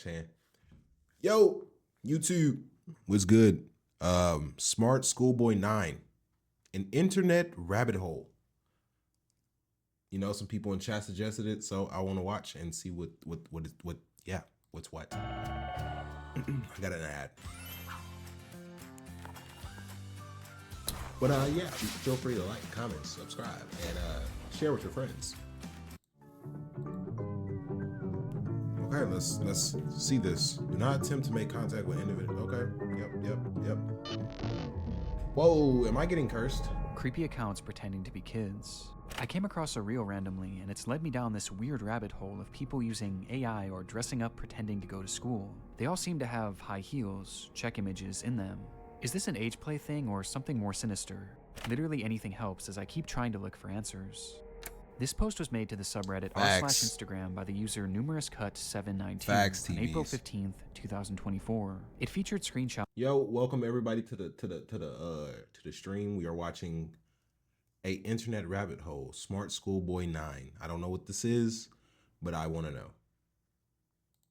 saying, yo, YouTube, what's good? SmartSchoolboy9, an internet rabbit hole. You know, some people in chat suggested it, so I want to watch and see what's what. I got an ad. But yeah, feel free to like, comment, subscribe, and share with your friends. Okay, let's see this. Do not attempt to make contact with individual. Okay. Yep. Whoa, am I getting cursed? Creepy accounts pretending to be kids. I came across a reel randomly, and it's led me down this weird rabbit hole of people using AI or dressing up pretending to go to school. They all seem to have high heels, check images in them. Is this an age play thing or something more sinister? Literally anything helps as I keep trying to look for answers. This post was made to the subreddit r/Instagram by the user numerouscut719 on April 15th, 2024. It featured screenshots. Yo, welcome everybody to the stream. We are watching a internet rabbit hole, SmartSchoolboy9. I don't know what this is, but I want to know.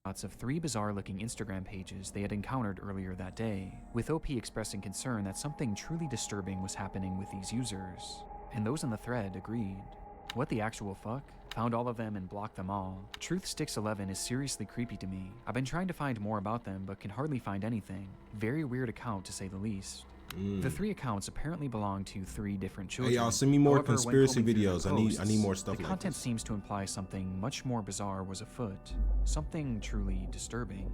Of 3 bizarre-looking Instagram pages they had encountered earlier that day, with OP expressing concern that something truly disturbing was happening with these users. And those in the thread agreed. What the actual fuck? Found all of them and blocked them all. Truthsticks11 is seriously creepy to me. I've been trying to find more about them but can hardly find anything. Very weird account to say the least. The 3 accounts apparently belong to 3 different children. Hey y'all, send me more However, conspiracy videos. I need more stuff the like content this. seems to imply something much more bizarre was afoot. Something truly disturbing.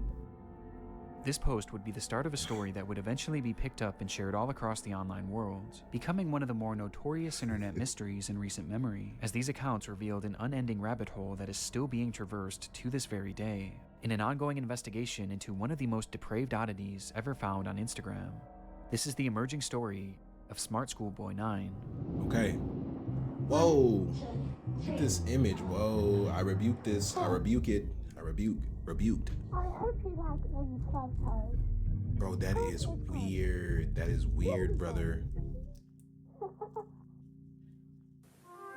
This post would be the start of a story that would eventually be picked up and shared all across the online world, becoming one of the more notorious internet mysteries in recent memory, as these accounts revealed an unending rabbit hole that is still being traversed to this very day, in an ongoing investigation into one of the most depraved oddities ever found on Instagram. This is the emerging story of SmartSchoolboy9. Okay. Whoa. Look at this image. Whoa. I rebuke this. I rebuke it. Rebuked. I hope you like those photos. Bro, that is weird. That is weird, brother.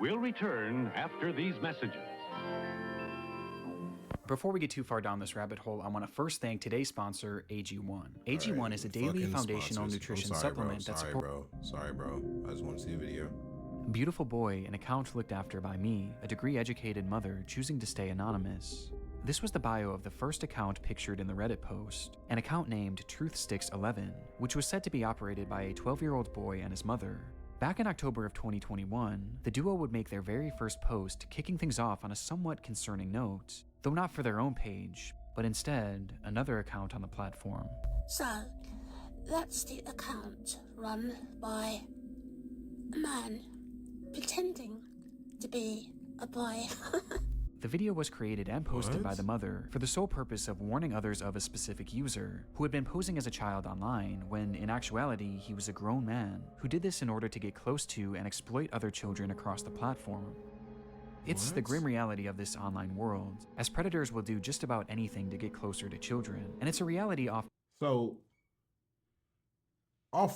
We'll return after these messages. Before we get too far down this rabbit hole, I want to first thank today's sponsor, AG1. AG1 is a daily foundational nutrition supplement that supports. Sorry, bro. I just want to see a video. Beautiful boy, an account looked after by me, a degree-educated mother choosing to stay anonymous. This was the bio of the first account pictured in the Reddit post, an account named Truthsticks11, which was said to be operated by a 12-year-old boy and his mother. Back in October of 2021, the duo would make their very first post, kicking things off on a somewhat concerning note, though not for their own page, but instead another account on the platform. So, that's the account run by a man pretending to be a boy. The video was created and posted by the mother for the sole purpose of warning others of a specific user who had been posing as a child online when in actuality he was a grown man who did this in order to get close to and exploit other children across the platform. It's the grim reality of this online world, as predators will do just about anything to get closer to children, and it's a reality off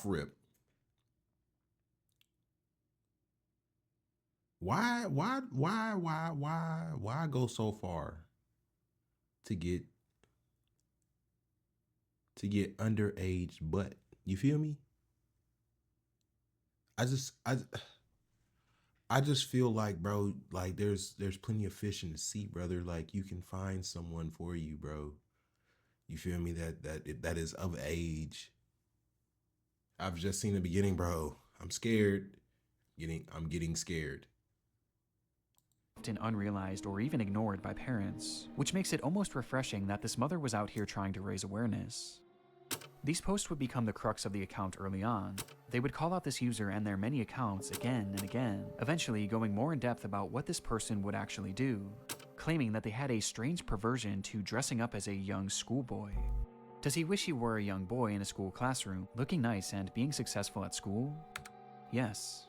rip. Why go so far to get underage butt? You feel me? I just feel like, bro, like there's plenty of fish in the sea, brother. Like you can find someone for you, bro. You feel me? That is of age. I've just seen the beginning, bro. I'm scared. I'm getting scared. Often unrealized or even ignored by parents, which makes it almost refreshing that this mother was out here trying to raise awareness. These posts would become the crux of the account early on. They would call out this user and their many accounts again and again, eventually going more in depth about what this person would actually do, claiming that they had a strange perversion to dressing up as a young schoolboy. Does he wish he were a young boy in a school classroom, looking nice and being successful at school? Yes.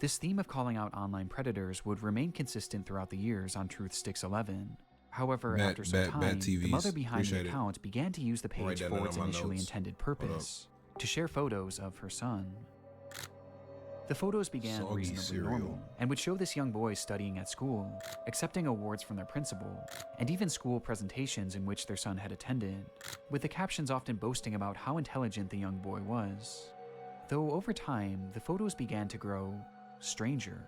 This theme of calling out online predators would remain consistent throughout the years on Truthsticks11. However, after some time, the mother behind the account began to use the page for its initially intended purpose, to share photos of her son. The photos began Soggy reasonably cereal. normal and would show this young boy studying at school, accepting awards from their principal, and even school presentations in which their son had attended, with the captions often boasting about how intelligent the young boy was. Though over time, the photos began to grow stranger.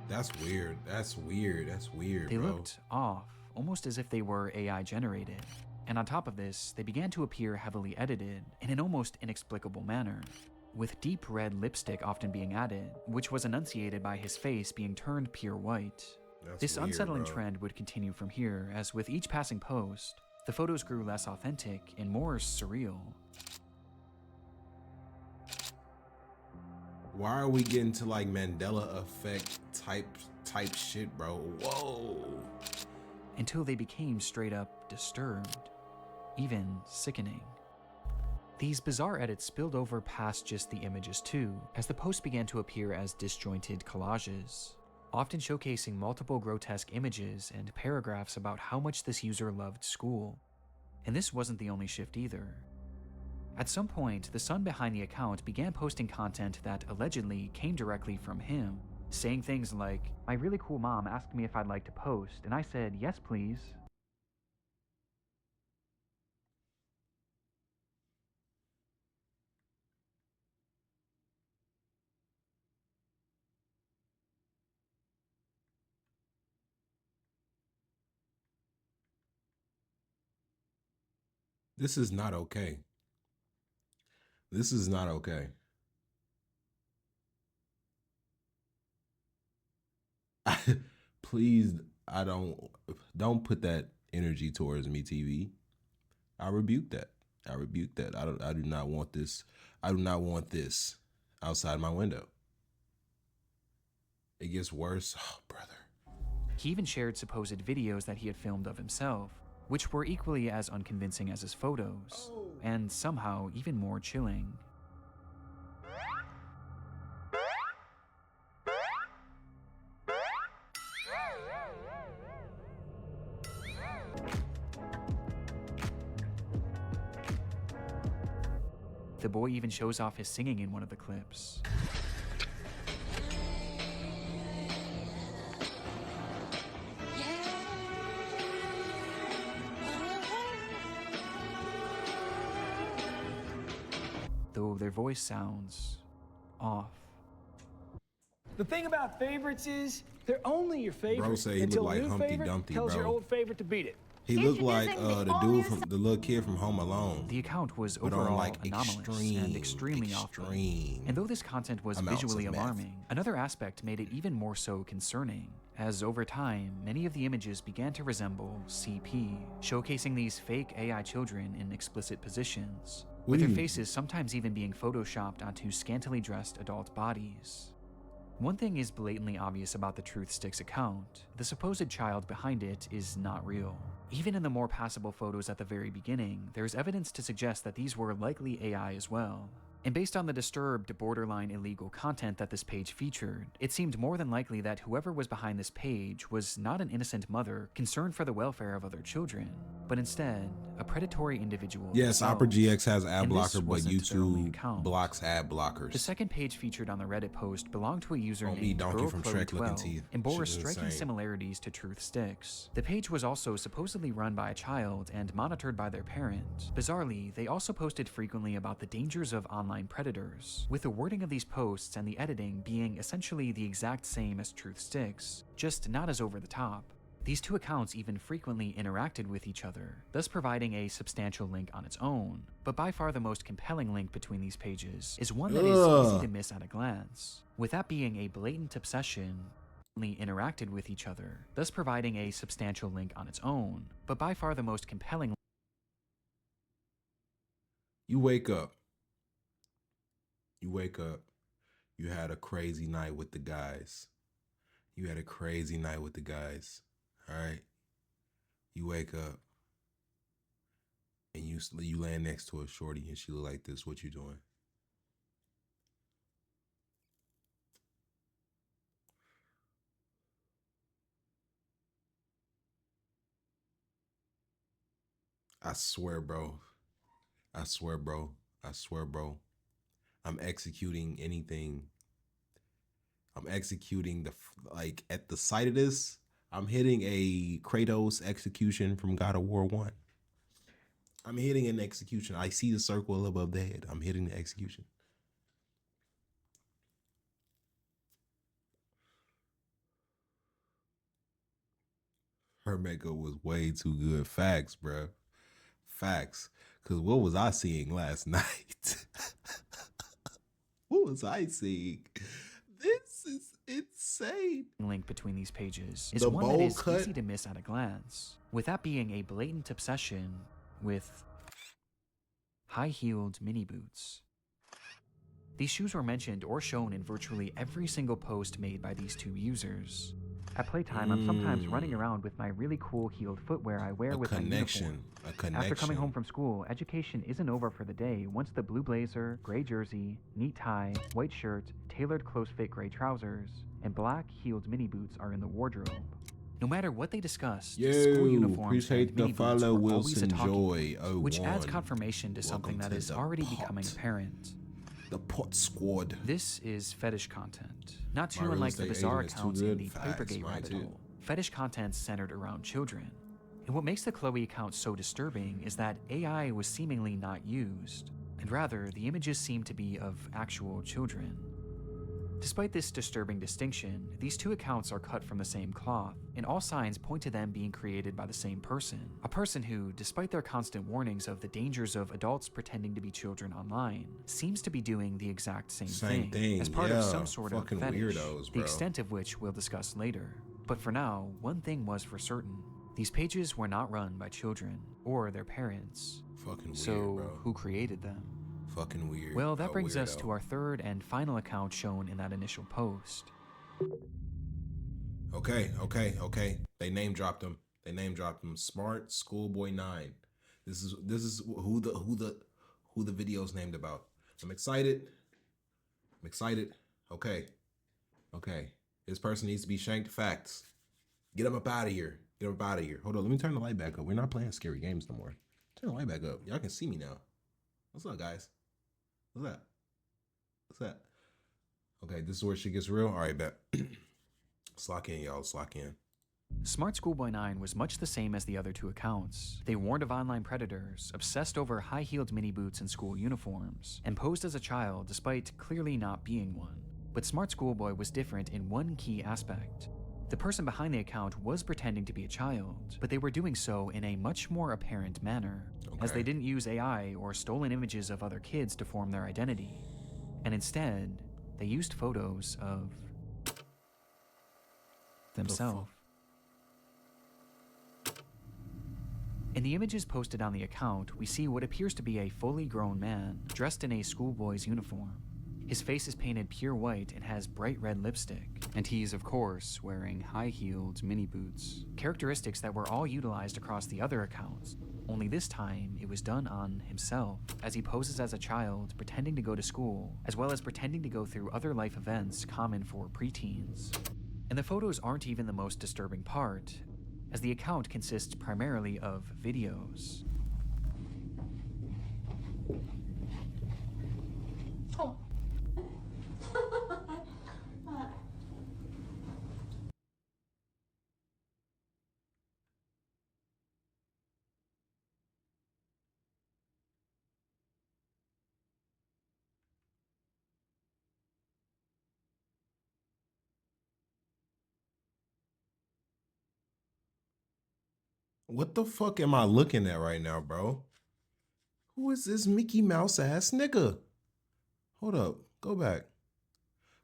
That's weird. That's weird. That's weird, They bro. looked off, almost as if they were AI generated. And on top of this, they began to appear heavily edited in an almost inexplicable manner, with deep red lipstick often being added, which was enunciated by his face being turned pure white. That's This weird, unsettling bro. trend would continue from here, as with each passing post, the photos grew less authentic and more surreal. Why are we getting to like Mandela effect type shit, bro? Whoa. Until they became straight up disturbed, even sickening. These bizarre edits spilled over past just the images too, as the posts began to appear as disjointed collages, often showcasing multiple grotesque images and paragraphs about how much this user loved school. And this wasn't the only shift either. At some point, the son behind the account began posting content that allegedly came directly from him, saying things like, "My really cool mom asked me if I'd like to post, and I said, yes please." This is not okay. This is not okay. Please, I don't put that energy towards me, TV. I rebuke that. I rebuke that. I do not want this. I do not want this outside my window. It gets worse. Oh, brother. He even shared supposed videos that he had filmed of himself, which were equally as unconvincing as his photos, and somehow even more chilling. The boy even shows off his singing in one of the clips. Though their voice sounds off. The thing about favorites is they're only your favorite Bro say he until look a like new Humpty favorite Dumpty, tells your bro. old favorite to beat it. He looked like Introducing the little kid from Home Alone. The account was But on, overall like, anomalous and extremely off-putting. And though this content was Amounts of visually meth. alarming, another aspect made it even more so concerning, as over time, many of the images began to resemble CP, showcasing these fake AI children in explicit positions, with their faces sometimes even being photoshopped onto scantily dressed adult bodies. One thing is blatantly obvious about the Truth Sticks account: the supposed child behind it is not real. Even in the more passable photos at the very beginning, there's evidence to suggest that these were likely AI as well. And based on the disturbed, borderline illegal content that this page featured, it seemed more than likely that whoever was behind this page was not an innocent mother concerned for the welfare of other children, but instead, a predatory individual. Yes, Opera GX has ad And this blocker, but wasn't their only YouTube account. blocks ad blockers. The second page featured on the Reddit post belonged to a user Oh, me, named Donkey Girl from Chloe Shrek looking 12 teeth. and bore Shit is striking insane. similarities to Truth Sticks. The page was also supposedly run by a child and monitored by their parent. Bizarrely, they also posted frequently about the dangers of online predators, with the wording of these posts and the editing being essentially the exact same as Truth Sticks, just not as over the top. These two accounts even frequently interacted with each other, thus providing a substantial link on its own. But by far the most compelling link between these pages is one that is easy to miss at a glance, with that being a blatant obsession. Interacted with each other, thus providing a substantial link on its own. But by far the most compelling. You wake up. You wake up. You had a crazy night with the guys. You had a crazy night with the guys. All right. You wake up and you laying next to a shorty and she look like this. What you doing? I swear, bro. I swear, bro. I swear, bro. I'm executing anything. I'm executing like at the sight of this, I'm hitting a Kratos execution from God of War 1. I'm hitting an execution. I see the circle above the head. I'm hitting the execution. Her makeup was way too good. Facts, bro. Facts. Because what was I seeing last night? What was I seeing? This is insane. Link between these pages is The one that bowl is cut. easy to miss at a glance, with that being a blatant obsession with high-heeled mini boots. These shoes were mentioned or shown in virtually every single post made by these two users. At playtime, I'm sometimes running around with my really cool heeled footwear I wear with my uniform. A connection. After coming home from school, education isn't over for the day once the blue blazer, gray jersey, neat tie, white shirt, tailored close-fit gray trousers, and black heeled mini boots are in the wardrobe. No matter what they discussed, school uniforms and mini boots were always a talking point, which adds confirmation to something that is already becoming apparent. The pot squad. This is fetish content, not too unlike the bizarre accounts in the Papergate rabbit hole. Fetish content centered around children. And what makes the Chloe account so disturbing is that AI was seemingly not used, and rather the images seem to be of actual children. Despite this disturbing distinction, these two accounts are cut from the same cloth, and all signs point to them being created by the same person. A person who, despite their constant warnings of the dangers of adults pretending to be children online, seems to be doing the exact same thing as part of some sort of fetish, weirdos, the extent of which we'll discuss later. But for now, one thing was for certain. These pages were not run by children or their parents. Fucking weird, so, bro. who created them? Fucking weird. Well, that brings us to our third and final account shown in that initial post. Okay. They name dropped him. SmartSchoolboy9. This is who the video's named about. I'm excited. Okay. This person needs to be shanked. Facts. Get him up out of here. Hold on. Let me turn the light back up. We're not playing scary games no more. Turn the light back up. Y'all can see me now. What's up, guys? What's that? Okay, this is where shit gets real. All right, bet. Lock in, y'all. Lock in. SmartSchoolboy9 was much the same as the other two accounts. They warned of online predators, obsessed over high-heeled mini boots and school uniforms, and posed as a child despite clearly not being one. But Smart Schoolboy was different in one key aspect. The person behind the account was pretending to be a child, but they were doing so in a much more apparent manner, as they didn't use AI or stolen images of other kids to form their identity. And instead, they used photos of themselves. In the images posted on the account, we see what appears to be a fully grown man, dressed in a schoolboy's uniform. His face is painted pure white and has bright red lipstick, and he's, of course, wearing high-heeled mini boots. Characteristics that were all utilized across the other accounts, only this time it was done on himself, as he poses as a child pretending to go to school, as well as pretending to go through other life events common for preteens. And the photos aren't even the most disturbing part, as the account consists primarily of videos. What the fuck am I looking at right now, bro? Who is this Mickey Mouse ass nigga? Hold up. Go back.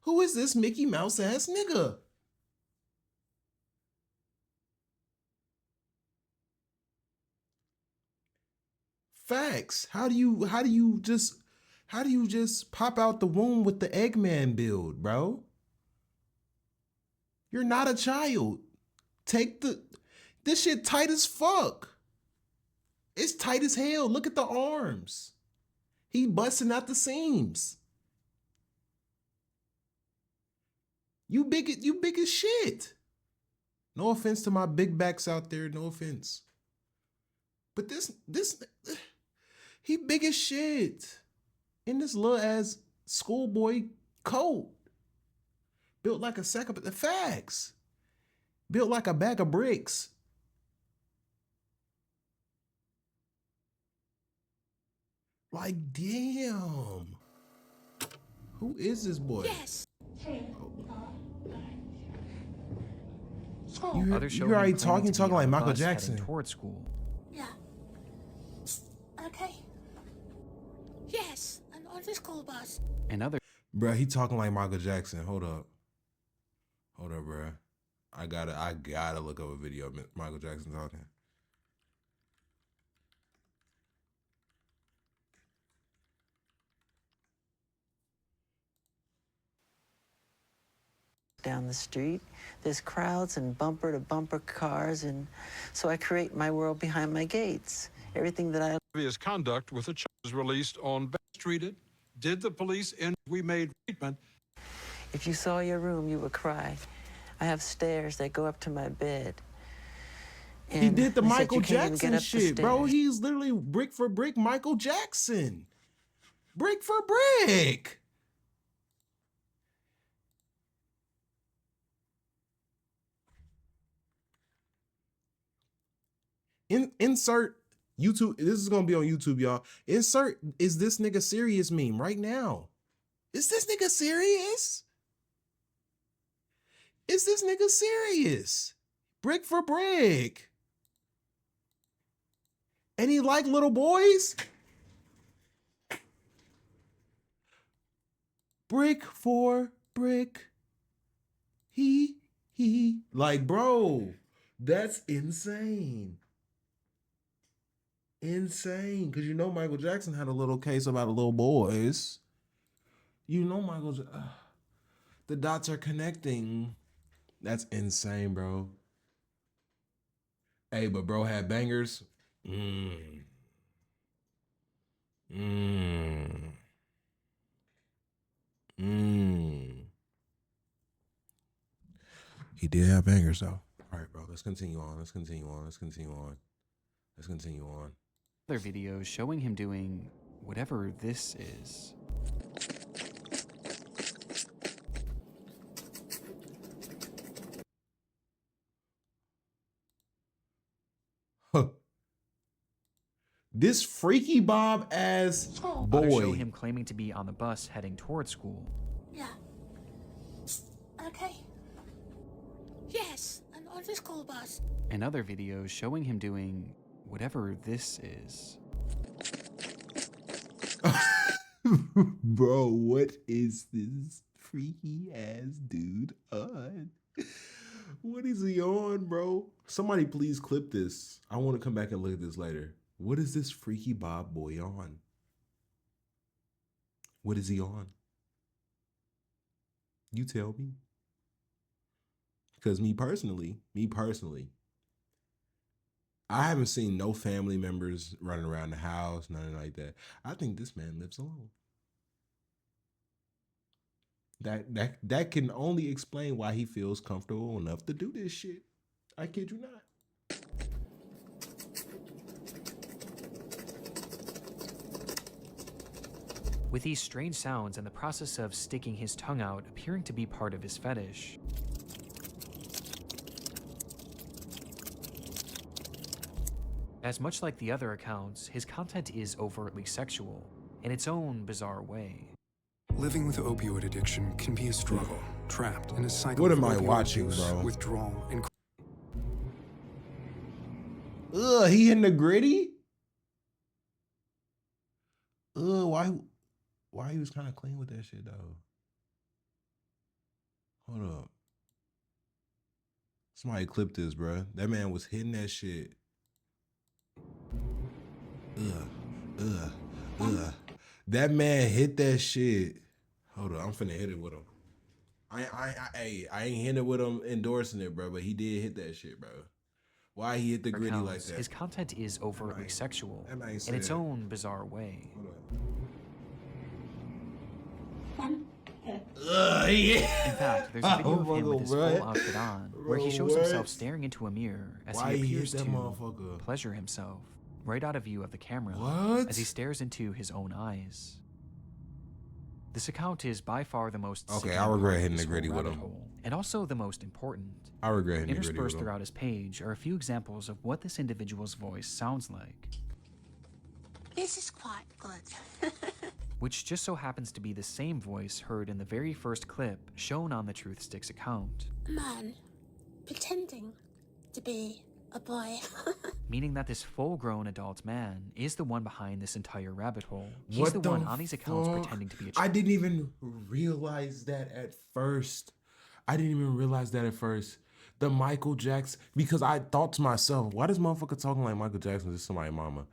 Who is this Mickey Mouse ass nigga? Facts. How do you just pop out the womb with the Eggman build, bro? You're not a child. This shit tight as fuck. It's tight as hell. Look at the arms. He busting out the seams. You big as shit. No offense to my big backs out there. No offense. But this he big as shit. in this little ass schoolboy coat, built like a sack of the facts, built like a bag of bricks. Like, damn. Who is this boy? Yes. Others show you're him already claiming to be talking like on the Michael bus heading Jackson. toward school. Yeah. Okay. Yes, I'm on the school bus. And others Bruh, he talking like Michael Jackson. Hold up, bruh. I gotta look up a video of Michael Jackson talking. Down the street, there's crowds and bumper to bumper cars, and so I create my world behind my gates. Everything that I Previous conduct with the charges released on treated. Did the police and we made treatment? If you saw your room, you would cry. I have stairs that go up to my bed. He And did the they said, Michael "You can't even Jackson get up the shit, bro. stairs." He's literally brick for brick Michael Jackson. Brick for brick. Insert YouTube. This is gonna be on YouTube, y'all. Insert "is this nigga serious" meme right now. Is this nigga serious? Is this nigga serious? Brick for brick. And he like little boys? Brick for brick. He. Like, bro, that's insane. Insane. Because you know Michael Jackson had a little case about the little boys. You know the dots are connecting. That's insane, bro. Hey, but bro had bangers. He did have bangers though. All right, bro. Let's continue on. other videos showing him doing whatever this is. This freaky Bob ass Others show boy. him claiming to be on the bus heading toward school. Yeah. Okay. Yes, I'm on the school bus. And other videos showing him doing whatever this is. Bro, what is this freaky ass dude on? What is he on, bro? Somebody please clip this. I want to come back and look at this later. What is this freaky Bob boy on? What is he on? You tell me. Because me personally, I haven't seen no family members running around the house, nothing like that. I think this man lives alone. That can only explain why he feels comfortable enough to do this shit. I kid you not. With these strange sounds and the process of sticking his tongue out appearing to be part of his fetish. As much like the other accounts, his content is overtly sexual, in its own bizarre way. Living with opioid addiction can be a struggle, trapped in a cycle What of am I opioid watching, abuse, bro? withdrawal, and Ugh, he in the gritty? Ugh, why he was kind of clean with that shit though? Hold up. Somebody clip this, bruh. That man was hitting that shit. Ugh. That man hit that shit. Hold on, I'm finna hit it with him. I ain't hitting it with him endorsing it, bro, but he did hit that shit, bro. Why he hit the gritty like that? His content is overtly sexual, that man in its said- own bizarre way. Hold on. Yeah. In fact, there's a video of him with his bro. full outfit on, where he Bro, shows what? himself staring into a mirror as Why he he hit appears that to motherfucker? pleasure himself, right out of view of the camera, What? as he stares into his own eyes. This account is by far the most Okay, sickening I regret part of hitting this the gritty whole with rabbit him. hole, and also the most important. I regret hitting the gritty with Interspersed him. throughout his page are a few examples of what this individual's voice sounds like, This is quite good. which just so happens to be the same voice heard in the very first clip shown on the Truth Sticks account. A man pretending to be a boy. Meaning that this full-grown adult man is the one behind this entire rabbit hole. He's What the the one on these accounts fuck? pretending to be a I child. didn't even realize that at first. The Michael Jackson, because I thought to myself, why does motherfucker talking like Michael Jackson is somebody's mama?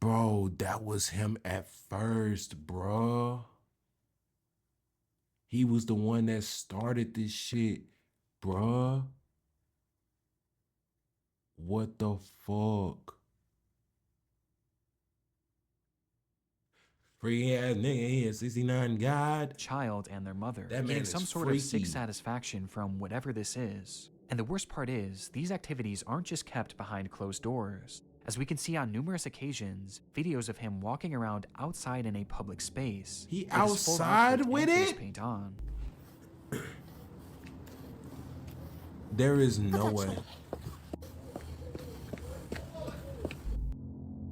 Bro, that was him at first, bro. He was the one that started this shit, bruh. What the fuck? Free ass nigga, he a 69 God. Child and their mother, That man getting is some sort of sick freaky. satisfaction from whatever this is. And the worst part is, these activities aren't just kept behind closed doors. As we can see on numerous occasions, videos of him walking around outside in a public space. He with his full outside outfit and with face it? paint on. There is no way.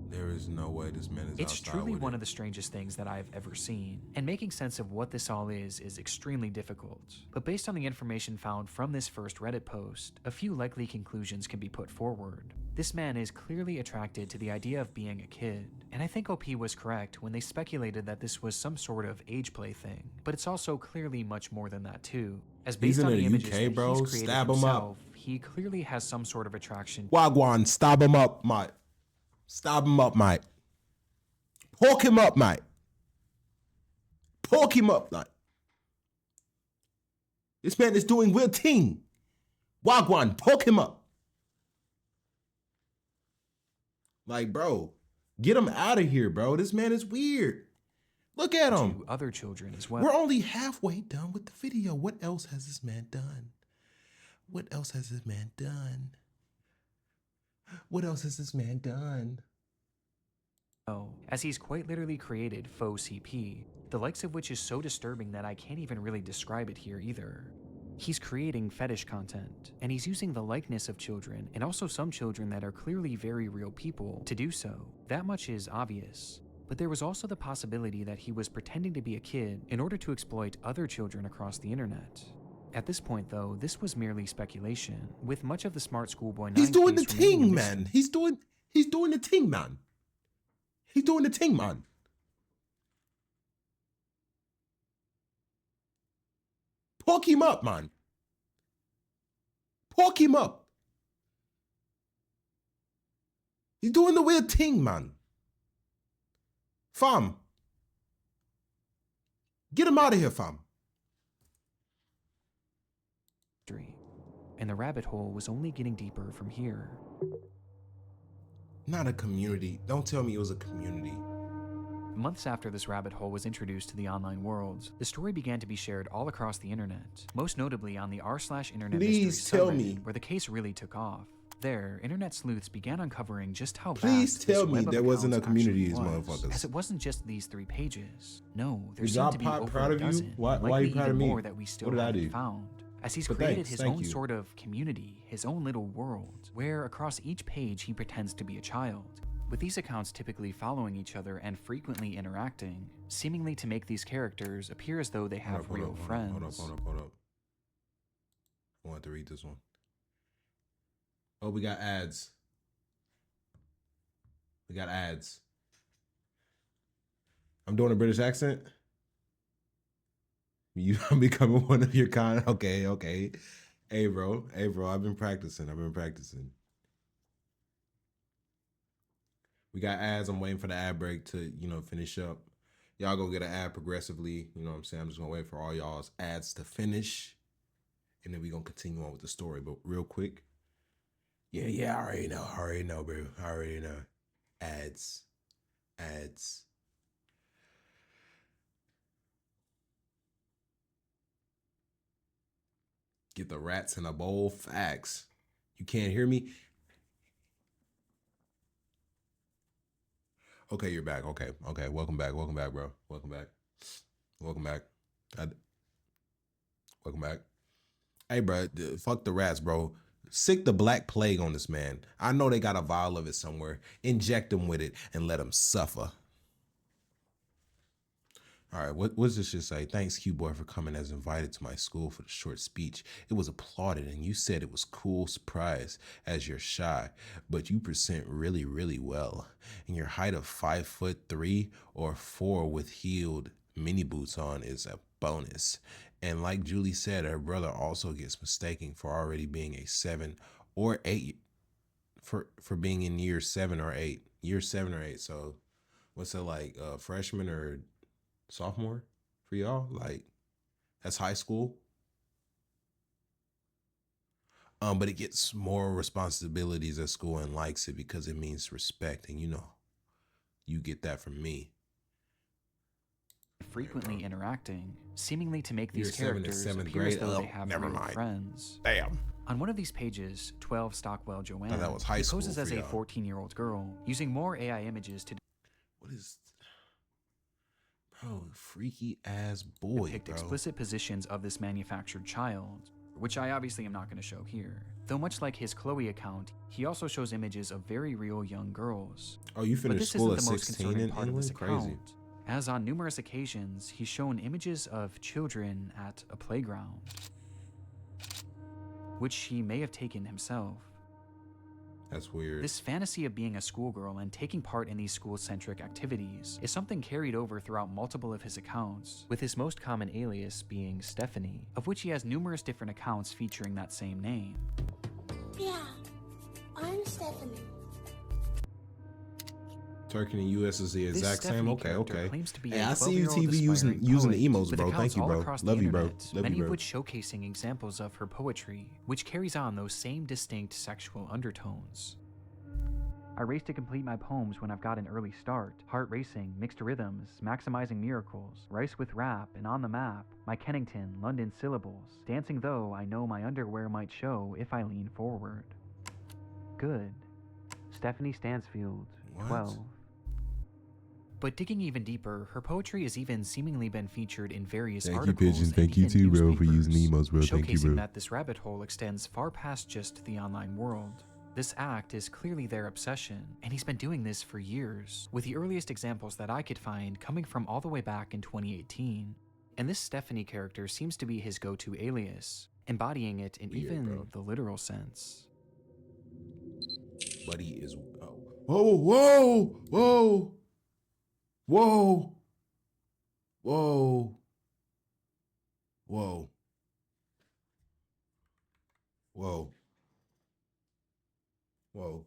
There is no way this man is It's outside truly with one it. of the strangest things that I've ever seen, and making sense of what this all is extremely difficult. But based on the information found from this first Reddit post, a few likely conclusions can be put forward. This man is clearly attracted to the idea of being a kid, and I think OP was correct when they speculated that this was some sort of age play thing, but it's also clearly much more than that too. As based He's in on the the images UK, that bro. he's created Stab him up. himself, he clearly has some sort of attraction. Wagwan, stab him up, mate. Stab him up, mate. Poke him up, mate. Poke him up, mate. This man is doing weird thing. Wagwan, poke him up. Like, bro, get him out of here, bro. This man is weird. Look at him. To other children as well. We're only halfway done with the video. What else has this man done? What else has this man done? What else has this man done? As he's quite literally created faux CP, the likes of which is so disturbing that I can't even really describe it here either. He's creating fetish content, and he's using the likeness of children, and also some children that are clearly very real people, to do so. That much is obvious. But there was also the possibility that he was pretending to be a kid in order to exploit other children across the internet. At this point, though, this was merely speculation, with much of the SmartSchoolboy9 He's doing the case remaining a thing, mystery. man. He's doing the thing, man. He's doing the thing, man. Poke him up, man. Poke him up. He's doing the weird thing, man. Fam. Get him out of here, fam. And the rabbit hole was only getting deeper from here. Not a community. Don't tell me it was a community. Months after this rabbit hole was introduced to the online world, the story began to be shared all across the internet, most notably on the r/internet Please mystery tell subreddit, me. where the case really took off. There, internet sleuths began uncovering just how Please vast this tell me web of there wasn't a accounts community actually of these was, motherfuckers. as it wasn't just these 3 pages. No, there Is seemed y'all to be proud over of a you? dozen, Why are likely you proud even of me? more that we still What did I haven't do? found. As he's But created thanks, his thank own you. sort of community, his own little world, where across each page he pretends to be a child, with these accounts typically following each other and frequently interacting, seemingly to make these characters appear as though they have real friends. Hold up. I want to read this one. Oh, we got ads. I'm doing a British accent. I'm becoming one of your kind. Okay. Hey, bro. I've been practicing. We got ads. I'm waiting for the ad break to, finish up. Y'all go get an ad progressively. You know what I'm saying? I'm just going to wait for all y'all's ads to finish. And then we're going to continue on with the story. But real quick. Yeah, I already know, bro. I already know. Ads. Get the rats in a bowl. Facts. You can't hear me? Okay, you're back. Okay. Welcome back, bro. Welcome back. Welcome back. Welcome back. Hey, bro, fuck the rats, bro. Sick the black plague on this man. I know they got a vial of it somewhere. Inject him with it and let him suffer. All right, what does this shit say? Thanks, Q-Boy, for coming as invited to my school for the short speech. It was applauded, and you said it was cool surprise as you're shy, but you present really, really well. And your height of 5'3" or 4 with heeled mini boots on is a bonus. And like Julie said, her brother also gets mistaken for already being a 7 or 8 for being in year 7 or 8. Year 7 or 8. So what's it like, freshman or sophomore for y'all? Like, that's high school. But it gets more responsibilities at school and likes it because it means respect, and you know, you get that from me. Frequently interacting, seemingly to make Year these 7 is characters 7th appear as grade. though Oh, they have never real mind. friends. Damn. On one of these pages, 12 Stockwell Joanne, Thought that was high he school poses for as a y'all. 14-year-old girl, using more AI images to What is, bro? Freaky ass boy, depict bro. explicit positions of this manufactured child, which I obviously am not going to show here. Though much like his Chloe account, he also shows images of very real young girls. Oh, you But finished this school isn't at the most 16 concerning in part of this England? Crazy. account, as on numerous occasions he's shown images of children at a playground, which he may have taken himself. That's weird. This fantasy of being a schoolgirl and taking part in these school-centric activities is something carried over throughout multiple of his accounts, with his most common alias being Stephanie, of which he has numerous different accounts featuring that same name. Yeah, I'm Stephanie. Turkey and US is the This exact same. Stephanie Okay, character okay. claims to be Hey, a I see you 12-year-old TV using aspiring the poet, emotes, with bro. accounts Thank you, all bro. across Love the you, bro. internet, Love many you, of bro. which showcasing examples of her poetry, which carries on those same distinct sexual undertones. I race to complete my poems when I've got an early start. Heart racing, mixed rhythms, maximizing miracles, rice with rap, and on the map. My Kennington, London syllables. Dancing though I know my underwear might show if I lean forward. Good. Stephanie Stansfield, What? 12. But digging even deeper, her poetry has even seemingly been featured in various Thank you, articles Pigeon. and Thank you even too, bro, for using newspapers, emotes, bro. Thank you, showcasing bro. that this rabbit hole extends far past just the online world. This act is clearly their obsession, and he's been doing this for years, with the earliest examples that I could find coming from all the way back in 2018. And this Stephanie character seems to be his go-to alias, embodying it in Weird, even bro. the literal sense. Buddy is. Oh. Whoa, whoa, whoa, whoa, whoa, whoa, whoa, whoa.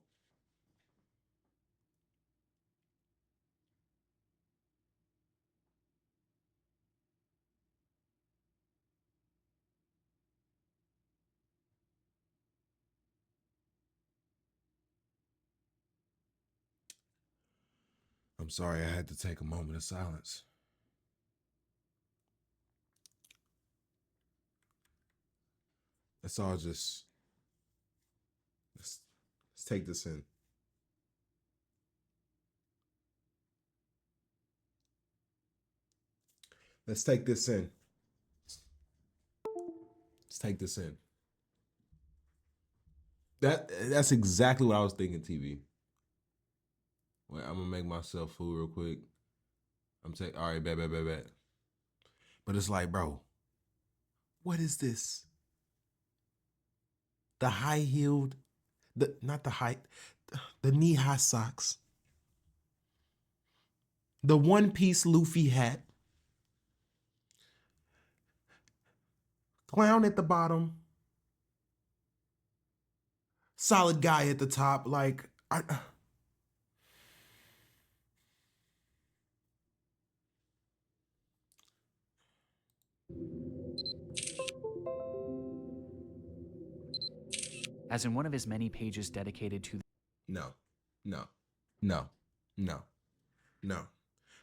I'm sorry, I had to take a moment of silence. Let's all just let's take this in. Let's take this in. Let's take this in. That's exactly what I was thinking, TV. Wait, I'm gonna make myself food real quick. All right, bet. But it's like, bro, what is this? The high-heeled, not the high, the knee-high socks. The one-piece Luffy hat. Clown at the bottom. Solid guy at the top. Like, As in one of his many pages dedicated to no, no, no, no, no.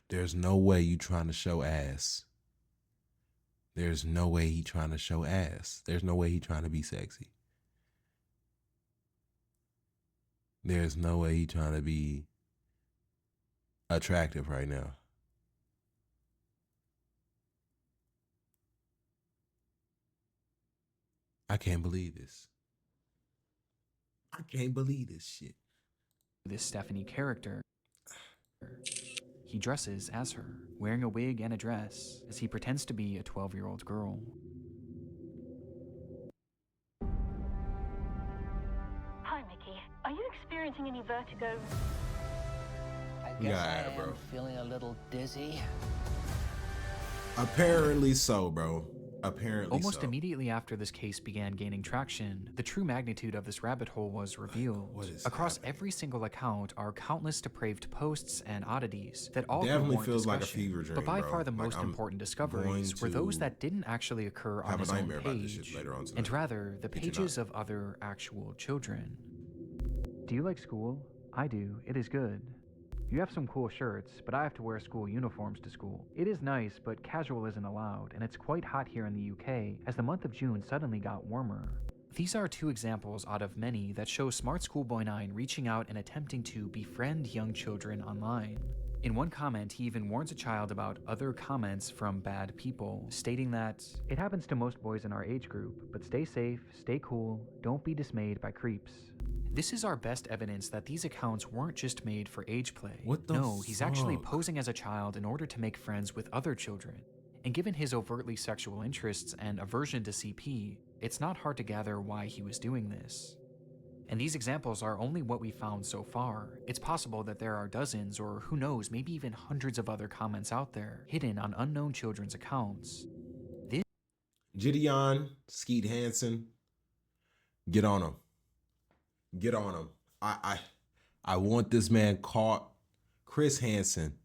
There's no way you trying to show ass. There's no way he trying to show ass. There's no way he trying to be sexy. There's no way he trying to be attractive right now. I can't believe this. I can't believe this shit. This Stephanie character. He dresses as her, wearing a wig and a dress, as he pretends to be a 12-year-old girl. Hi, Mickey. Are you experiencing any vertigo? I Yeah, guess I bro. am feeling a little dizzy. Apparently so, bro. Apparently Almost so. immediately after this case began gaining traction, the true magnitude of this rabbit hole was revealed. What is Across happening? every single account are countless depraved posts and oddities that all Definitely warrant feels like a discussion. fever dream, But by bro. far the Like, most I'm important discoveries going were those to that didn't actually occur on have a his own nightmare about this shit page, later on tonight. and rather the Kid you pages not. of other actual children. Do you like school? I do. It is good. You have some cool shirts, but I have to wear school uniforms to school. It is nice, but casual isn't allowed, and it's quite hot here in the UK, as the month of June suddenly got warmer. These are two examples out of many that show SmartSchoolboy9 reaching out and attempting to befriend young children online. In one comment, he even warns a child about other comments from bad people, stating that, "It happens to most boys in our age group, but stay safe, stay cool, don't be dismayed by creeps." This is our best evidence that these accounts weren't just made for age play. What the No, he's actually fuck? posing as a child in order to make friends with other children. And given his overtly sexual interests and aversion to CP, it's not hard to gather why he was doing this. And these examples are only what we found so far. It's possible that there are dozens, or who knows, maybe even hundreds of other comments out there, hidden on unknown children's accounts. Gideon, Skeet Hansen, get on him. Get on him. I want this man caught. Chris Hansen,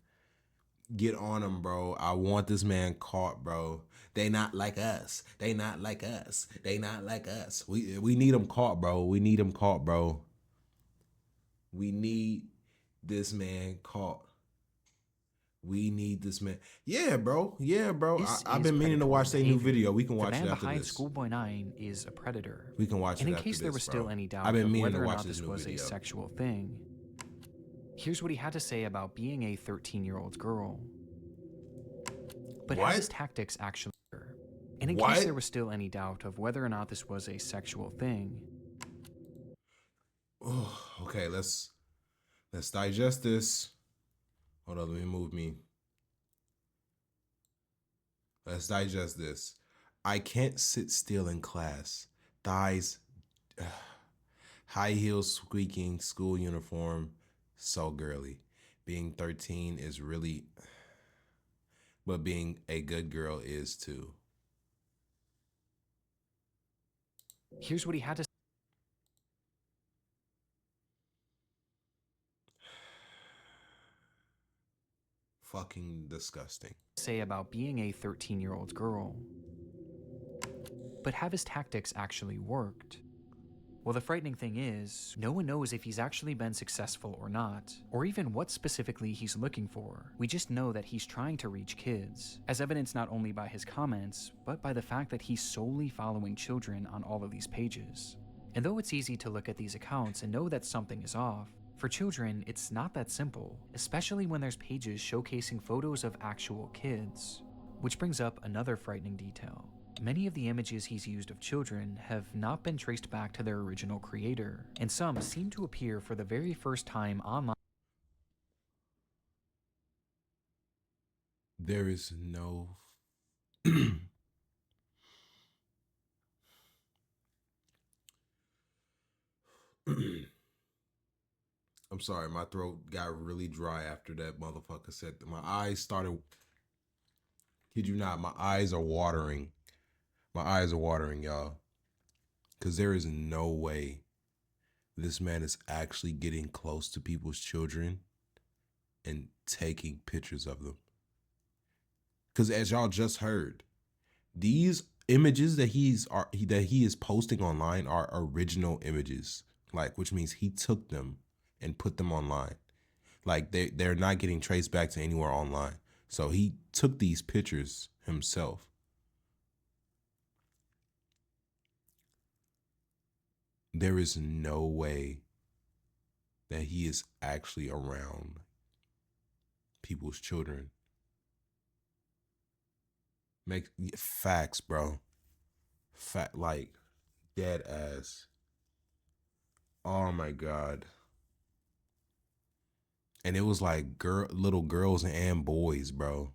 get on him, bro. I want this man caught, bro. They not like us. They not like us. They not like us. We need him caught, bro. We need him caught, bro. We need this man caught. We need this man. Yeah, bro. Yeah, bro. This I've is been meaning to watch their predatory new behavior. video. We can watch the it man after behind this. Schoolboy9 is a predator. We can watch And it in after case there this, was still bro. any doubt I've been of meaning whether to or watch not this this new was video. a sexual thing, here's what he had to say about being a 13-year-old girl. But how What? his tactics actually were. And in What? case there was still any doubt of whether or not this was a sexual thing, Oh, okay, let's digest this. Hold on, let me move me. Let's digest this. I can't sit still in class. Thighs, high heels squeaking, school uniform, so girly. Being 13 is really, but being a good girl is too. here's what he had to Fucking disgusting. say about being a 13-year-old girl. But have his tactics actually worked? Well, the frightening thing is, no one knows if he's actually been successful or not, or even what specifically he's looking for. We just know that he's trying to reach kids, as evidenced not only by his comments, but by the fact that he's solely following children on all of these pages. And though it's easy to look at these accounts and know that something is off, for children, it's not that simple, especially when there's pages showcasing photos of actual kids. Which brings up another frightening detail. Many of the images he's used of children have not been traced back to their original creator, and some seem to appear for the very first time online. There is no I'm sorry, my throat got really dry after that motherfucker said that. My eyes started, kid you not, my eyes are watering. My eyes are watering, y'all. Because there is no way this man is actually getting close to people's children and taking pictures of them. Because as y'all just heard, these images that he is posting online are original images, like, which means he took them and put them online. Like they're not getting traced back to anywhere online. So he took these pictures himself. There is no way that he is actually around people's children. Make facts, bro. Fact, like, Dead ass. Oh my God. And it was like little girls and boys, bro.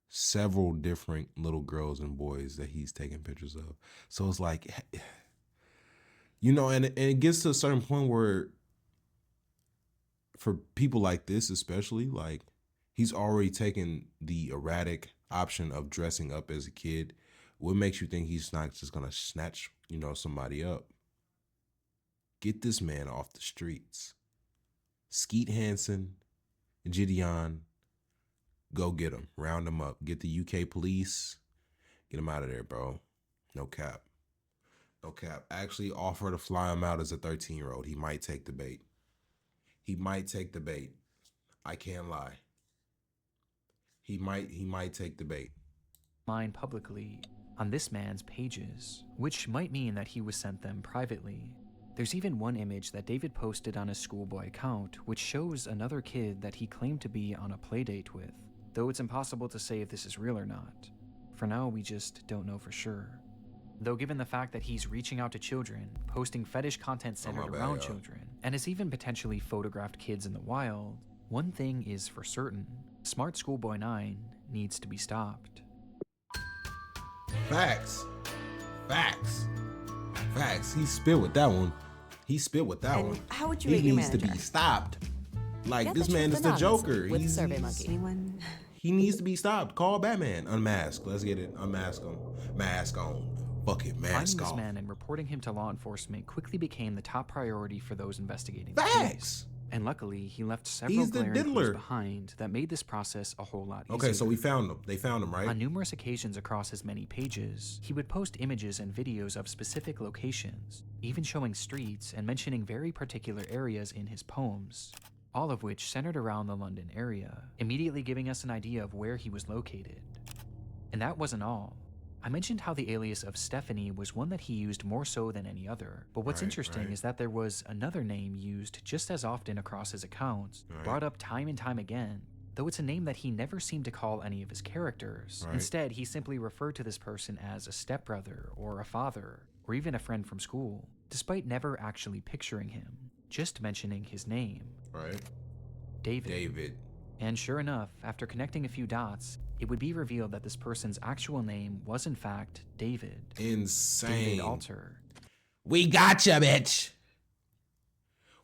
Several different little girls and boys that he's taking pictures of. So it's like, you know, and it gets to a certain point where for people like this, especially, like, he's already taken the erratic option of dressing up as a kid. What makes you think he's not just gonna snatch, you know, somebody up? Get this man off the streets. Skeet Hansen, Gideon, go get him. Round him up. Get the UK police. Get him out of there, bro. No cap. No cap. Actually offer to fly him out as a 13-year-old. He might take the bait. He might take the bait. I can't lie. He might take the bait. Mine publicly on this man's pages, which might mean that he was sent them privately. There's even one image that David posted on his schoolboy account, which shows another kid that he claimed to be on a playdate with, though it's impossible to say if this is real or not. For now, we just don't know for sure. Though given the fact that he's reaching out to children, posting fetish content centered around children, and has even potentially photographed kids in the wild, one thing is for certain: SmartSchoolboy9 needs to be stopped. Facts. Facts. Facts. He spit with that one. He spit with that one. How would you He rate your needs to manager? be stopped. Like, Get this the man truth is the anonymous Joker. with He's SurveyMonkey. Anyone? He needs to be stopped. Call Batman. Unmask. Let's get it. Unmask him. Mask on. Fuck it. Finding Mask this off. man and reporting him to law enforcement quickly became the top priority for those investigating Facts. the case. And luckily, he left several He's the glaring clues diddler. behind that made this process a whole lot easier. Okay, so we found him. They found him, right? On numerous occasions across his many pages, he would post images and videos of specific locations, even showing streets and mentioning very particular areas in his poems, all of which centered around the London area, immediately giving us an idea of where he was located. And that wasn't all. I mentioned how the alias of Stephanie was one that he used more so than any other, but what's interesting is that there was another name used just as often across his accounts, brought up time and time again, though it's a name that he never seemed to call any of his characters. Instead, he simply referred to this person as a stepbrother or a father, or even a friend from school, despite never actually picturing him, just mentioning his name. David. And sure enough, after connecting a few dots, it would be revealed that this person's actual name was in fact David. Insane. David Alter. We got ya, bitch.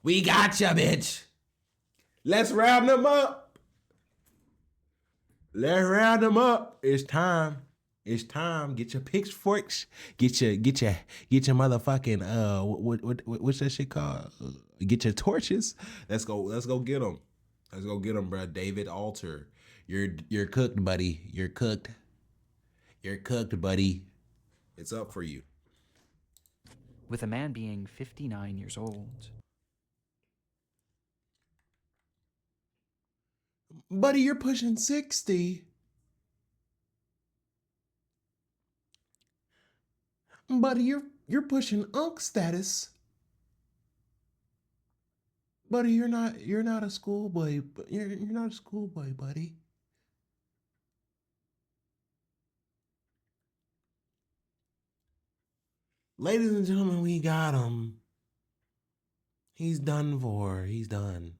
We got ya, bitch. Let's round them up. Let's round them up. It's time. It's time. Get your pitchforks. Get your motherfucking what's that shit called? Get your torches. Let's go get them. Let's go get them, bro. David Alter. You're cooked, buddy. You're cooked. You're cooked, buddy. It's up for you. With a man being 59 years old. Buddy, you're pushing 60. Buddy, you're pushing unk status. Buddy, you're not a schoolboy. You're not a schoolboy, buddy. Ladies and gentlemen, we got him. He's done for. He's done.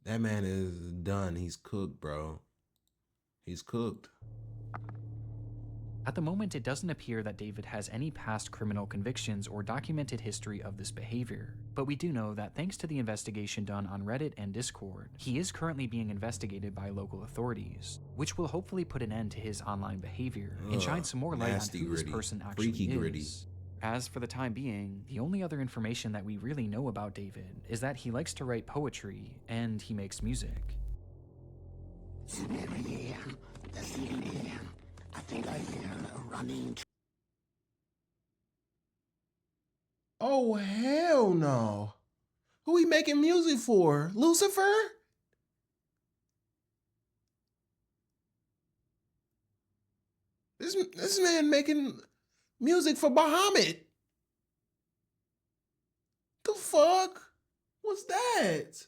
That man is done. He's cooked, bro. He's cooked. At the moment, it doesn't appear that David has any past criminal convictions or documented history of this behavior, but we do know that thanks to the investigation done on Reddit and Discord, he is currently being investigated by local authorities, which will hopefully put an end to his online behavior and shine some more light on who this person actually is. As for the time being, the only other information that we really know about David is that he likes to write poetry and he makes music. I think I hear a running. Oh, hell no. Who he making music for? Lucifer? This man making music for Bahamut. The fuck? What's that?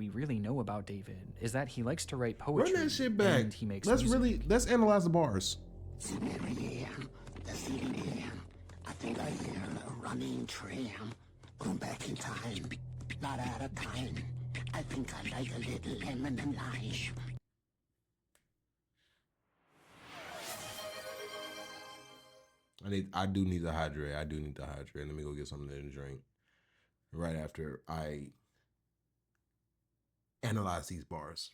we really know about David is that he likes to write Run poetry that shit back. and he makes Let's music. let's analyze the bars. I think I hear a running tram going back in time, not out of time. I think I like a little lemon and lime. I do need to hydrate. I do need to hydrate. Let me go get something to drink. Right after I analyze these bars.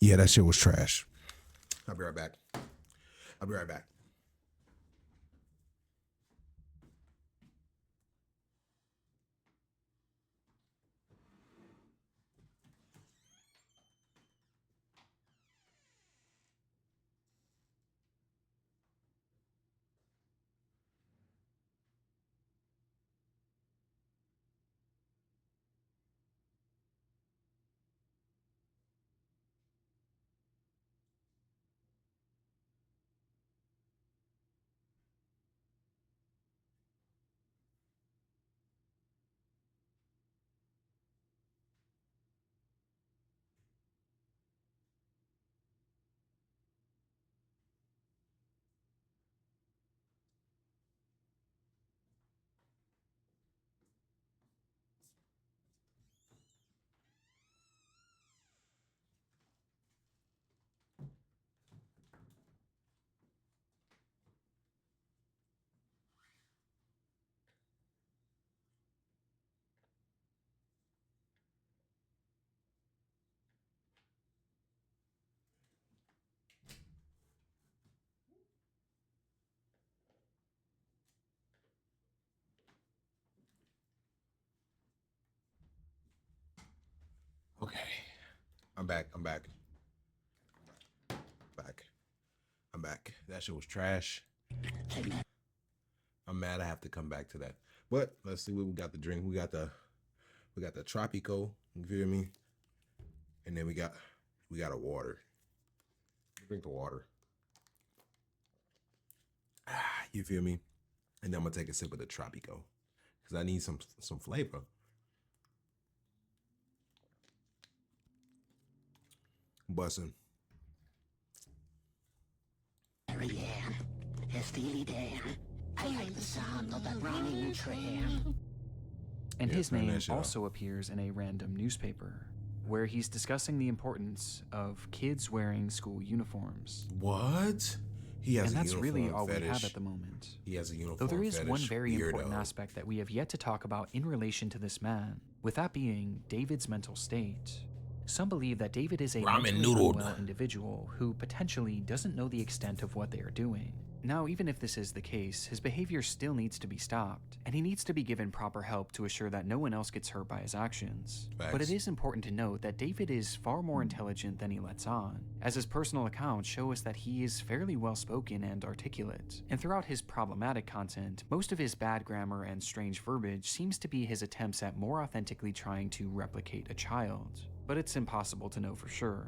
Yeah, that shit was trash. I'll be right back. I'll be right back. Okay. I'm back. I'm back. Back. I'm back. That shit was trash. I'm mad I have to come back to that. But let's see what we got to drink. We got the Tropico, you feel me? And then we got a water. Drink the water. You feel me? And then I'm gonna take a sip of the Tropico. Cause I need some flavor. Bussin'. Marianne, Steely Dan. I like the sound of that running tram. And his turn name that shit off. also appears in a random newspaper where he's discussing the importance of kids wearing school uniforms. What? He has And a that's really uniform all we have fetish. at the moment. He has a uniform Though there is fetish. one very important Weirdo. aspect that we have yet to talk about in relation to this man, with that being David's mental state. Some believe that David is a Ramen mentally noodled. unwell individual who potentially doesn't know the extent of what they are doing. Now, even if this is the case, his behavior still needs to be stopped, and he needs to be given proper help to assure that no one else gets hurt by his actions. Facts. But it is important to note that David is far more intelligent than he lets on, as his personal accounts show us that he is fairly well-spoken and articulate. And throughout his problematic content, most of his bad grammar and strange verbiage seems to be his attempts at more authentically trying to replicate a child. But it's impossible to know for sure.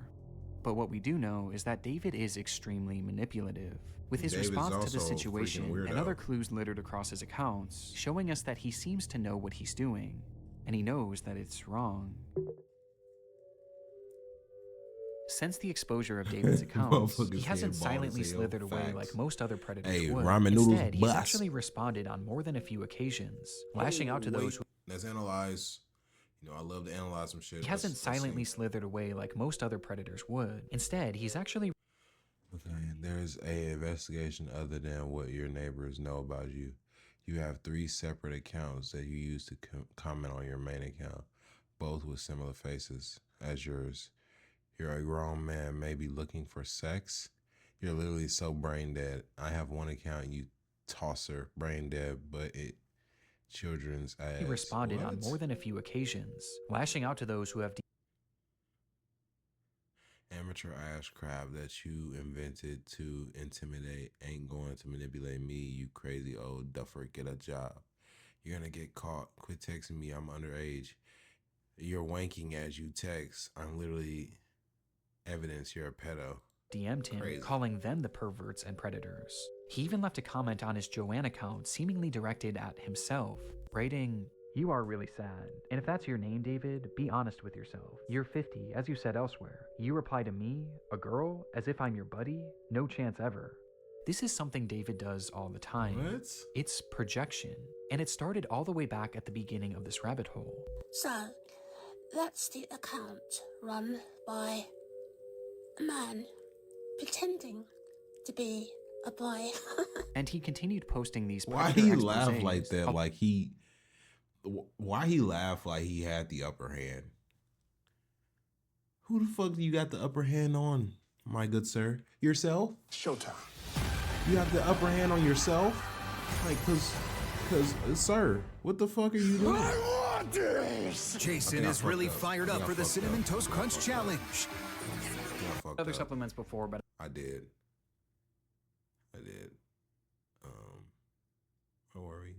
But what we do know is that David is extremely manipulative, with his David's response to also the a freaking situation and weirdo. other clues littered across his accounts, showing us that he seems to know what he's doing, and he knows that it's wrong. Since the exposure of David's accounts, he Motherfuckers hasn't saying bald silently as hell. slithered away Facts. like most other predators Hey, would. ramen noodles Instead, he's bust. actually responded on more than a few occasions, lashing out to those who Let's analyze. You know, I love to analyze some shit. he hasn't Let's silently see. slithered away like most other predators would. Instead, he's actually Okay, there's a investigation other than what your neighbors know about you. You have 3 separate accounts that you use to comment on your main account, both with similar faces as yours. You're a grown man, maybe looking for sex. You're literally so brain dead. I have one account, you tosser, brain dead, but it children's ass. He responded on What? more than a few occasions, lashing out to those who have Amateur ass crap that you invented to intimidate ain't going to manipulate me, you crazy old duffer. Get a job. You're gonna get caught. Quit texting me. I'm underage. You're wanking as you text. I'm literally evidence you're a pedo. DM'd him, Crazy. calling them the perverts and predators. He even left a comment on his Joanne account seemingly directed at himself, writing, "You are really sad. And if that's your name, David, be honest with yourself. You're 50, as you said elsewhere. You reply to me, a girl, as if I'm your buddy? No chance ever." This is something David does all the time. What? It's projection, and it started all the way back at the beginning of this rabbit hole. So, that's the account run by a man pretending to be a boy. And he continued posting these Why predator he laugh exposés. like that? Like he, why he laugh like he had the upper hand? Who the fuck do you got the upper hand on, my good sir? Yourself? Showtime. You have the upper hand on yourself? Like, cause, sir, what the fuck are you doing? I want this! Jason is really fired up for the Cinnamon Toast Crunch Challenge. Other supplements before, but I did. Where were we?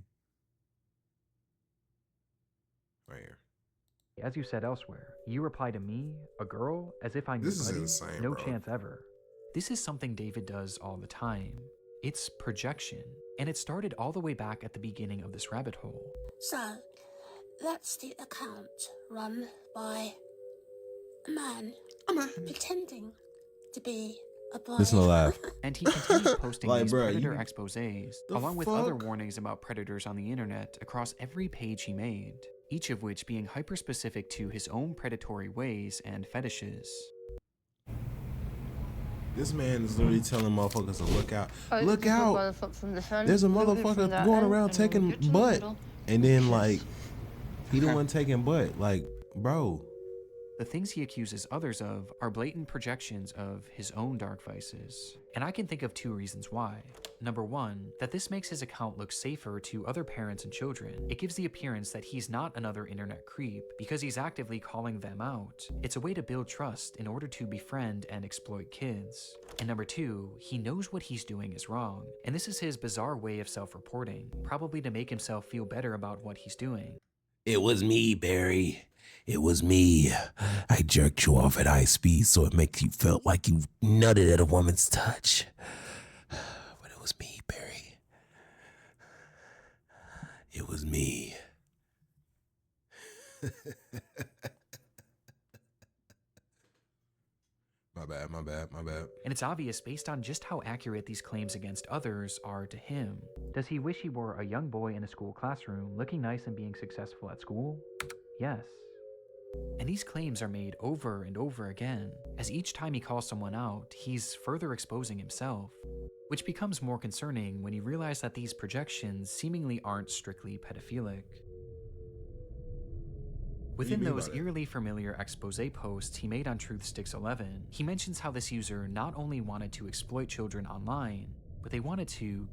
Right here. as you said elsewhere, you reply to me, a girl, as if I'm your This is buddy? insane, No bro. chance ever. This is something David does all the time. It's projection, and it started all the way back at the beginning of this rabbit hole. So, that's the account run by a man pretending to be a boy. Listen to laugh. And he continues posting Like, these bruh, predator you- exposés, the along with other fuck? warnings about predators on the internet across every page he made, each of which being hyper-specific to his own predatory ways and fetishes. This man is literally telling motherfuckers to look out. Look Just look out. by the foot from the front, There's a look at it from motherfucker that going end, around and then taking get to the butt. middle. And then, like, he the one taking butt. Like, bro. The things he accuses others of are blatant projections of his own dark vices. And I can think of two reasons why. Number one, that this makes his account look safer to other parents and children. It gives the appearance that he's not another internet creep because he's actively calling them out. It's a way to build trust in order to befriend and exploit kids. And number two, he knows what he's doing is wrong. And this is his bizarre way of self-reporting, probably to make himself feel better about what he's doing. It was me, Barry. It was me. I jerked you off at high speed so it makes you feel like you nutted at a woman's touch. But it was me, Barry. It was me. My bad, my bad, my bad. And it's obvious based on just how accurate these claims against others are to him. Does he wish he were a young boy in a school classroom, looking nice and being successful at school? Yes. And these claims are made over and over again, as each time he calls someone out, he's further exposing himself, which becomes more concerning when you realize that these projections seemingly aren't strictly pedophilic. Within those eerily familiar expose posts he made on Truthsticks 11, he mentions how this user not only wanted to exploit children online, but they wanted to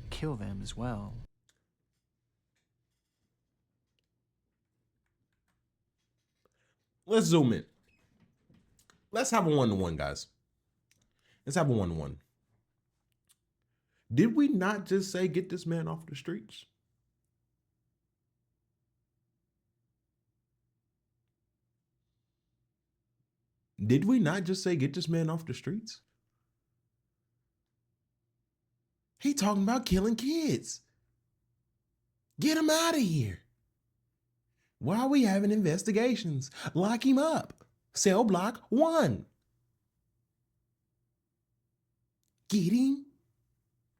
kill them as well. Let's zoom in. Let's have a one-to-one, guys. Let's have a one-to-one. Did we not just say get this man off the streets? Did we not just say get this man off the streets? He talking about killing kids. Get him out of here. Why are we having investigations? Lock him up. Cell block 1. Get him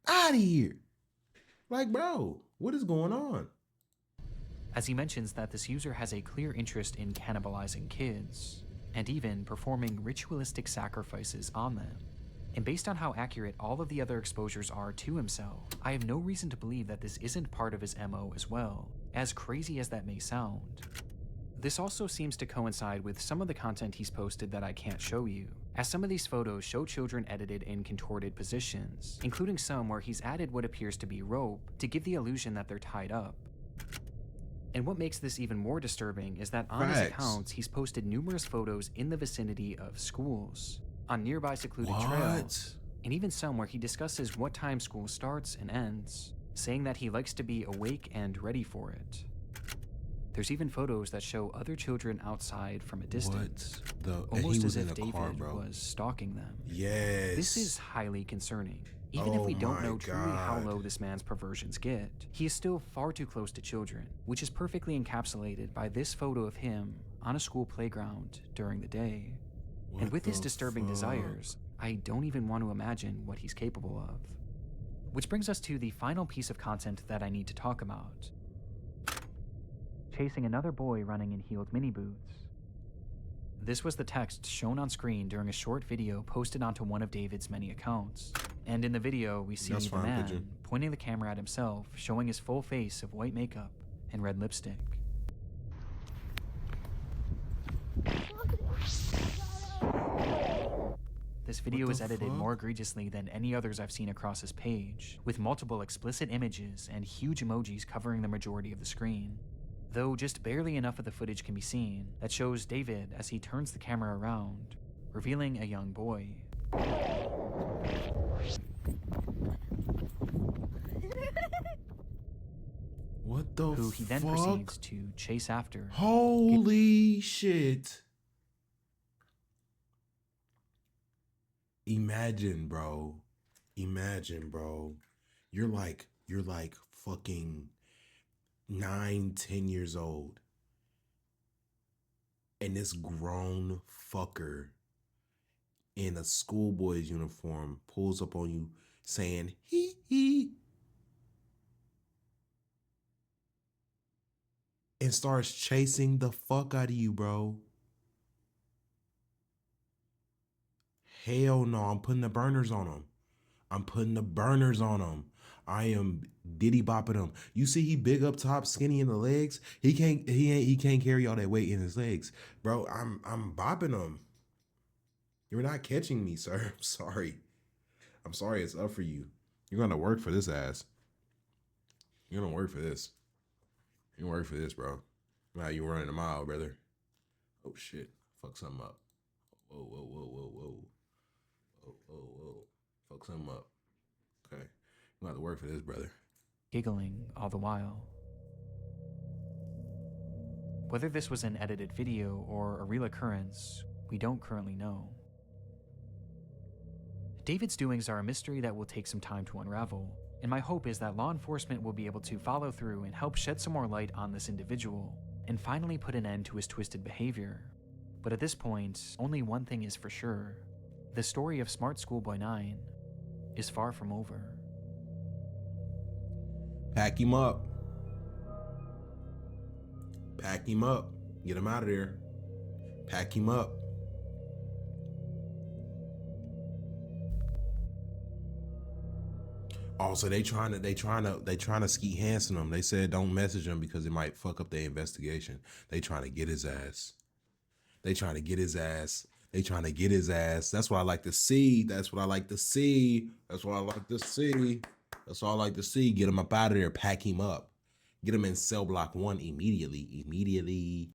out of here. Like, bro, what is going on? As he mentions that this user has a clear interest in cannibalizing kids, and even performing ritualistic sacrifices on them. And based on how accurate all of the other exposures are to himself, I have no reason to believe that this isn't part of his MO as well, as crazy as that may sound. This also seems to coincide with some of the content he's posted that I can't show you, as some of these photos show children edited in contorted positions, including some where he's added what appears to be rope to give the illusion that they're tied up. And what makes this even more disturbing is that on his accounts, he's posted numerous photos in the vicinity of schools, on nearby secluded trails, and even some where he discusses what time school starts and ends, saying that he likes to be awake and ready for it. There's even photos that show other children outside from a distance, And almost he was as in if a car, David bro. was stalking them. Yes. This is highly concerning. Even if Oh we don't my know truly how God. low this man's perversions get, he is still far too close to children, which is perfectly encapsulated by this photo of him on a school playground during the day. And with his disturbing desires, I don't even want to imagine what he's capable of. Which brings us to the final piece of content that I need to talk about. Chasing another boy running in heeled mini boots. This was the text shown on screen during a short video posted onto one of David's many accounts. And in the video, we see the man pointing the camera at himself, showing his full face of white makeup and red lipstick. This video is edited more egregiously than any others I've seen across his page, with multiple explicit images and huge emojis covering the majority of the screen. Though just barely enough of the footage can be seen that shows David as he turns the camera around, revealing a young boy. What the fuck? Who he then proceeds to chase after. Holy shit. Imagine, bro. Imagine, bro. You're like fucking 9, 10 years old. And this grown fucker in a schoolboy's uniform pulls up on you saying, hee hee. And starts chasing the fuck out of you, bro. Hell no, I'm putting the burners on him. I'm putting the burners on him. I am diddy bopping him. You see he big up top, skinny in the legs. He can't carry all that weight in his legs. Bro, I'm bopping him. You're not catching me, sir. I'm sorry. I'm sorry it's up for you. You're gonna work for this ass. You're gonna work for this. You work for this, bro. Now you running a mile, brother. Oh shit. Fuck something up. Whoa, whoa, whoa, whoa, whoa. Whoa, whoa, whoa. Fuck something up. Okay. You have to work for this, brother. Giggling all the while. Whether this was an edited video or a real occurrence, we don't currently know. David's doings are a mystery that will take some time to unravel, and my hope is that law enforcement will be able to follow through and help shed some more light on this individual, and finally put an end to his twisted behavior. But at this point, only one thing is for sure. The story of SmartSchoolboy9 is far from over. Pack him up. Pack him up. Get him out of there. Pack him up. Also, they trying to Skeet Hansen him. They said don't message him because it might fuck up their investigation. They trying to get his ass. They trying to get his ass. They trying to get his ass. That's what I like to see. That's what I like to see. That's what I like to see. That's all I like to see. Get him up out of there. Pack him up. Get him in cell block 1 immediately. Immediately.